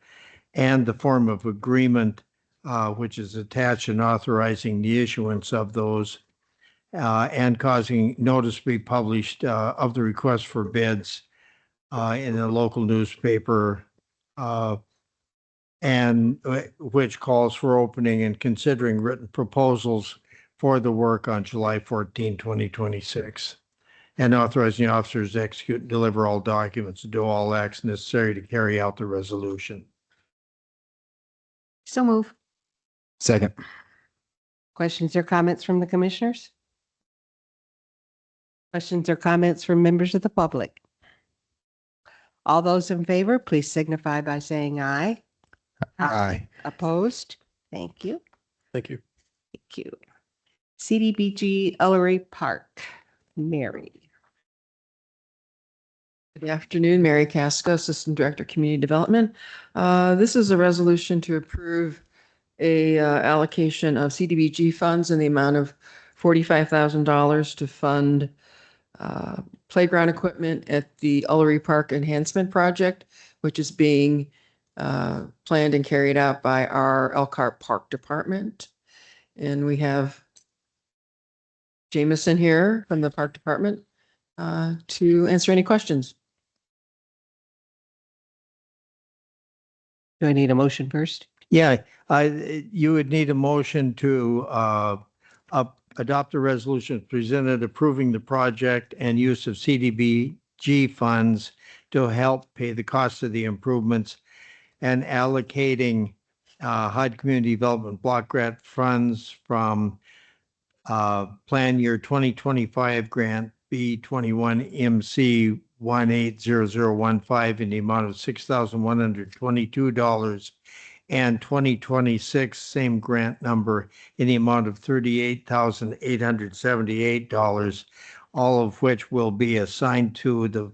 and the form of agreement, which is attached, and authorizing the issuance of those, and causing notice to be published of the request for bids in a local newspaper, and which calls for opening and considering written proposals for the work on July 14, 2026, and authorizing the officers to execute and deliver all documents and do all acts necessary to carry out the resolution. So move. Second. Questions or comments from the commissioners? Questions or comments from members of the public? All those in favor, please signify by saying aye. Aye. Opposed? Thank you. Thank you. Thank you. CDBG Ellery Park, Mary. Good afternoon, Mary Casco, Assistant Director, Community Development. This is a resolution to approve a allocation of CDBG funds in the amount of $45,000 to fund playground equipment at the Ullery Park Enhancement Project, which is being planned and carried out by our Elkhart Park Department. And we have Jameson here from the Park Department to answer any questions. Do I need a motion first? Yeah, you would need a motion to adopt a resolution presented approving the project and use of CDBG funds to help pay the cost of the improvements and allocating HUD Community Development Block Grant funds from Plan Year 2025 Grant B21 MC 180015 in the amount of $6,122 and 2026 same grant number in the amount of $38,878, all of which will be assigned to the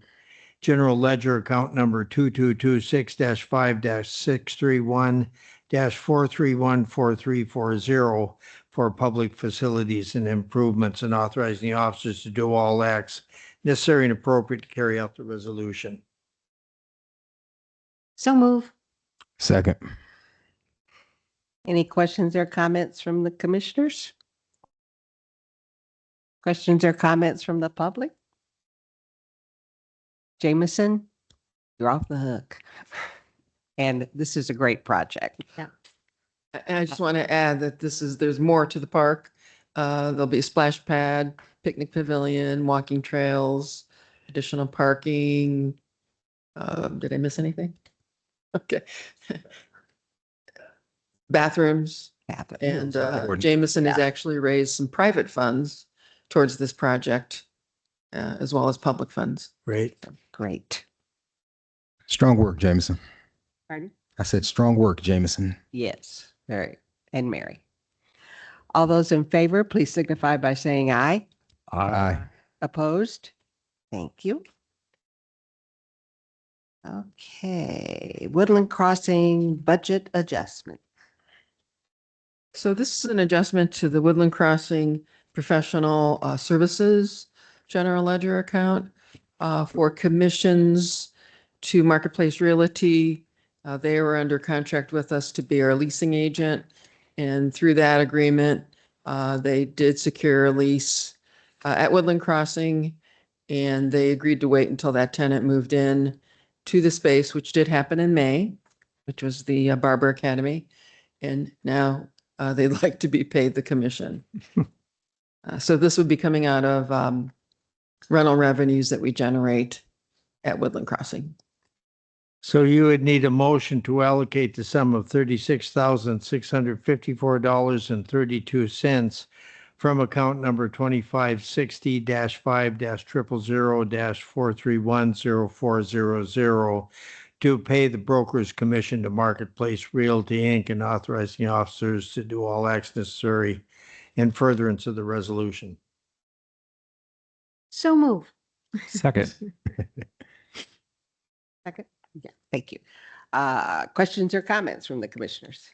general ledger account number 2226-5-631-4314340 for public facilities and improvements, and authorizing the officers to do all acts necessary and appropriate to carry out the resolution. So move. Second. Any questions or comments from the commissioners? Questions or comments from the public? Jameson, you're off the hook. And this is a great project. And I just want to add that there's more to the park. There'll be a splash pad, picnic pavilion, walking trails, additional parking. Did I miss anything? Okay. Bathrooms. And Jameson has actually raised some private funds towards this project, as well as public funds. Great. Great. Strong work, Jameson. Pardon? I said strong work, Jameson. Yes, very. And Mary. All those in favor, please signify by saying aye. Aye. Opposed? Thank you. Okay, Woodland Crossing budget adjustment. So this is an adjustment to the Woodland Crossing Professional Services General Ledger account for commissions to Marketplace Realty. They were under contract with us to be our leasing agent. And through that agreement, they did secure a lease at Woodland Crossing. And they agreed to wait until that tenant moved in to the space, which did happen in May, which was the Barber Academy. And now they'd like to be paid the commission. So this would be coming out of rental revenues that we generate at Woodland Crossing. So you would need a motion to allocate the sum of $36,654.32 from account number 2560-5-000-4310400 to pay the broker's commission to Marketplace Realty, Inc. and authorizing the officers to do all acts necessary in furtherance of the resolution. So move. Second. Second? Yeah, thank you. Questions or comments from the commissioners?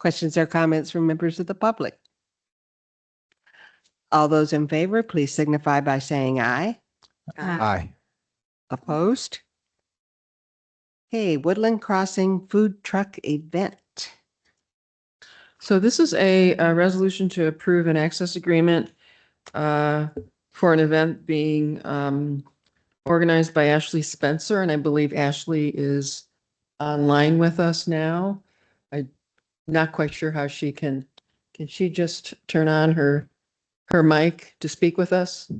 Questions or comments from members of the public? All those in favor, please signify by saying aye. Aye. Opposed? Hey, Woodland Crossing Food Truck Event. So this is a resolution to approve an access agreement for an event being organized by Ashley Spencer, and I believe Ashley is online with us now. I'm not quite sure how she can she just turn on her mic to speak with us?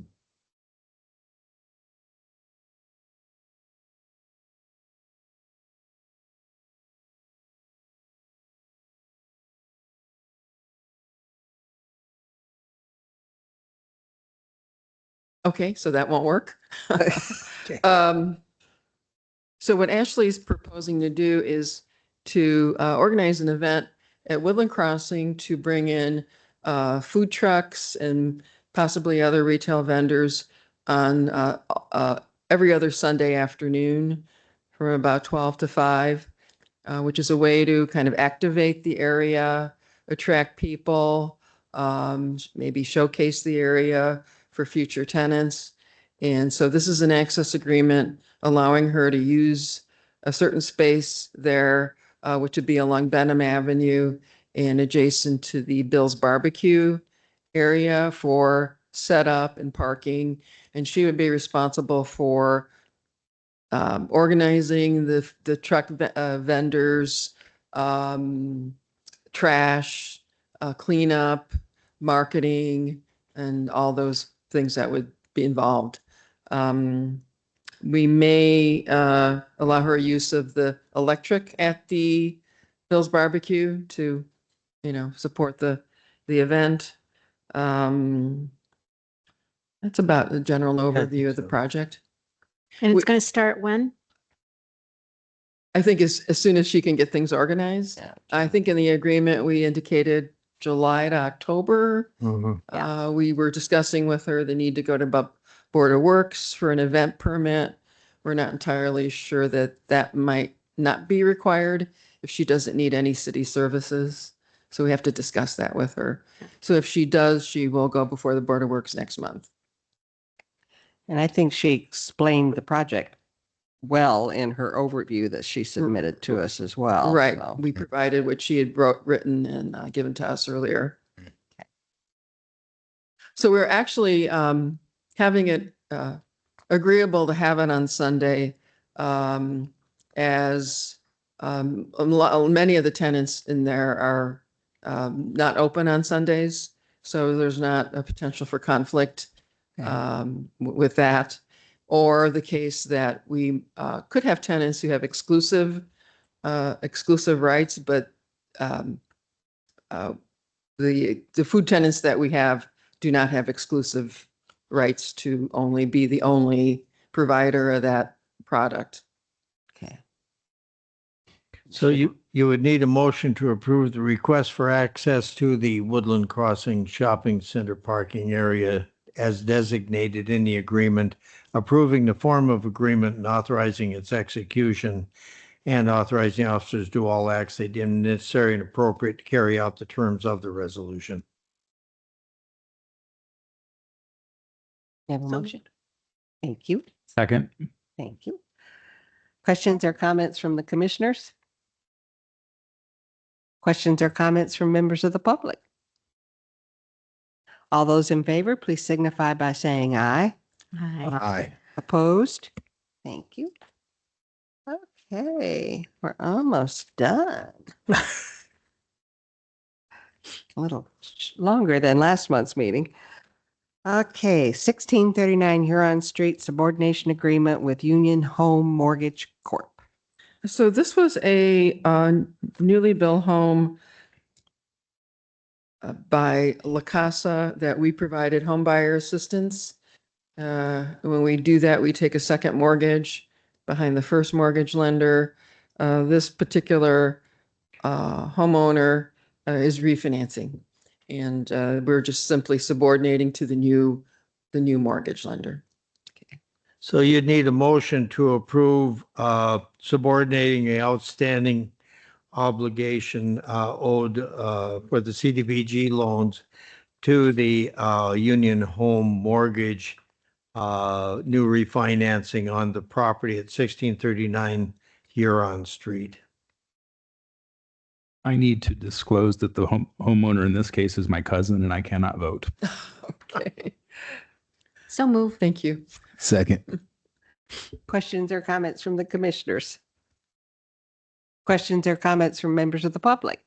Okay, so that won't work. Okay. So what Ashley's proposing to do is to organize an event at Woodland Crossing to bring in food trucks and possibly other retail vendors on every other Sunday afternoon from about 12 to 5, which is a way to kind of activate the area, attract people, maybe showcase the area for future tenants. And so this is an access agreement allowing her to use a certain space there, which would be along Benham Avenue and adjacent to the Bill's Barbecue area for setup and parking. And she would be responsible for organizing the truck vendors, trash, cleanup, marketing, and all those things that would be involved. We may allow her use of the electric at the Bill's Barbecue to, support the event. That's about the general overview of the so. project. And We- it's going to start when? I think as soon as she can get things organized. Yeah. I think in the agreement, we indicated July to October. Mhm. We were discussing with her the need to go to Board of Works for an event permit. We're not entirely sure that might not be required if she doesn't need any city services. So we have to discuss that with her. So if she does, she will go before the Board of Works next month. And I think she explained the project well in her overview that she submitted to us as well. Right. so. We provided what she had written and given to us earlier. So we're actually having it agreeable to have it on Sunday as many of the tenants in there are not open on Sundays. So there's not a potential for conflict with that. Or the case that we could have tenants who have exclusive rights, but the food tenants that we have do not have exclusive rights to only be the only provider of that product. Okay. So you would need a motion to approve the request for access to the Woodland Crossing Shopping Center parking area as designated in the agreement, approving the form of agreement and authorizing its execution, and authorizing officers to do all acts they deem necessary and appropriate to carry out the terms of the resolution. You have a motion? Thank you. Second. Thank you. Questions or comments from the commissioners? Questions or comments from members of the public? All those in favor, please signify by saying aye. Aye. Aye. Opposed? Thank you. Okay, we're almost done. A little longer than last month's meeting. Okay, 1639 Huron Street Subordination Agreement with Union Home Mortgage Corp. So this was a newly built home by La Casa that we provided home buyer assistance. When we do that, we take a second mortgage behind the first mortgage lender. This particular homeowner is refinancing, and we're just simply subordinating to the new mortgage lender. So you'd need a motion to approve subordinating the outstanding obligation owed for the CDBG loans to the Union Home Mortgage new refinancing on the property at 1639 Huron Street. I need to disclose that the homeowner in this case is my cousin and I cannot vote. Okay, So move. thank you. Second. Questions or comments from the commissioners? Questions or comments from members of the public?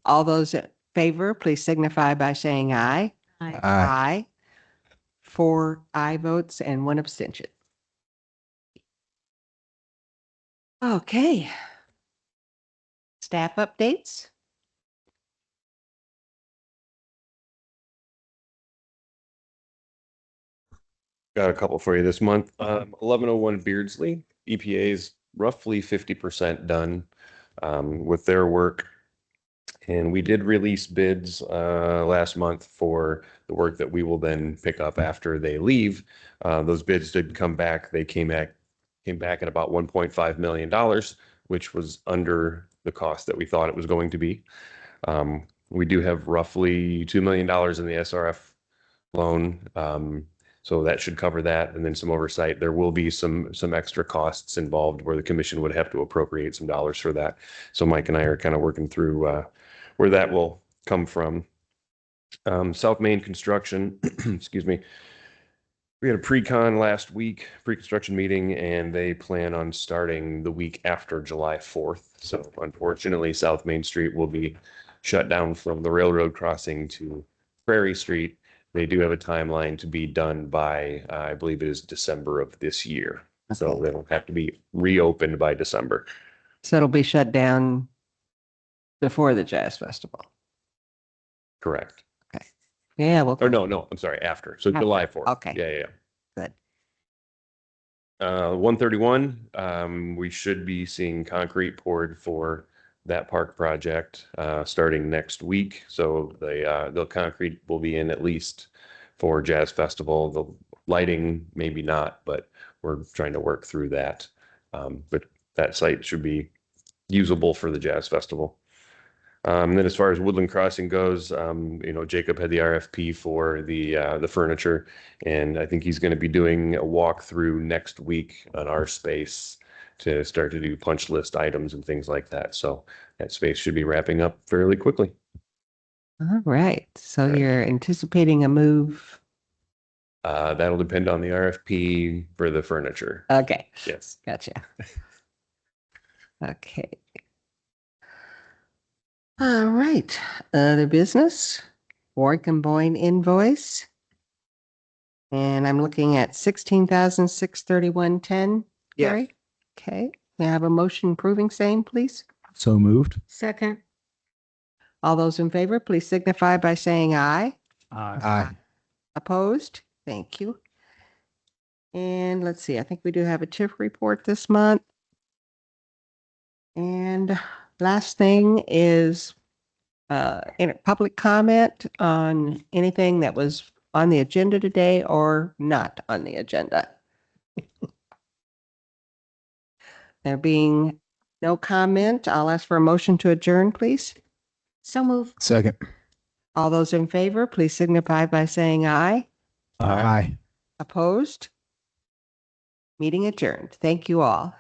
All those in favor, please signify by saying aye. Aye. Aye. 4 aye votes and 1 abstention. Okay. Staff updates? Got a couple for you this month. 1101 Beardsley, EPA is roughly 50% done with their work. And we did release bids last month for the work that we will then pick up after they leave. Those bids did come back. They came back at about $1.5 million, which was under the cost that we thought it was going to be. We do have roughly $2 million in the SRF loan. So that should cover that, and then some oversight. There will be some extra costs involved where the commission would have to appropriate some dollars for that. So Mike and I are kind of working through where that will come from. South Main construction, excuse me. We had a pre-con last week, pre-construction meeting, and they plan on starting the week after July 4th. So unfortunately, South Main Street will be shut down from the railroad crossing to Prairie Street. They do have a timeline to be done by, I believe it is December of this year. So Okay. they'll have to be reopened by December. So it'll be shut down before the Jazz Festival. Correct. Yeah, well, Or no, I'm sorry, after. So After. July 4th. Okay. Yeah. good. 131, we should be seeing concrete poured for that park project starting next week. So the concrete will be in at least for Jazz Festival. The lighting, maybe not, but we're trying to work through that. But that site should be usable for the Jazz Festival. Then as far as Woodland Crossing goes, Jacob had the RFP for the furniture, and I think he's going to be doing a walkthrough next week on our space to start to do punch list items and things like that. So that space should be wrapping up fairly quickly. All right. So you're anticipating a move. That'll depend on the RFP for the furniture. Okay. Yes. Gotcha. Okay. All right. Other business, Warwick and Boyne invoice. And I'm looking at 16,631.10. Yes. Gary? Okay. May I have a motion approving same, please? So moved. Second. All those in favor, please signify by saying aye. Aye. Opposed? Thank you. And let's see, I think we do have a TIF report this month. And last thing is in public comment on anything that was on the agenda today or not on the agenda. There being no comment, I'll ask for a motion to adjourn, please. So move. Second. All those in favor, please signify by saying aye. Aye. Opposed? Meeting adjourned. Thank you all.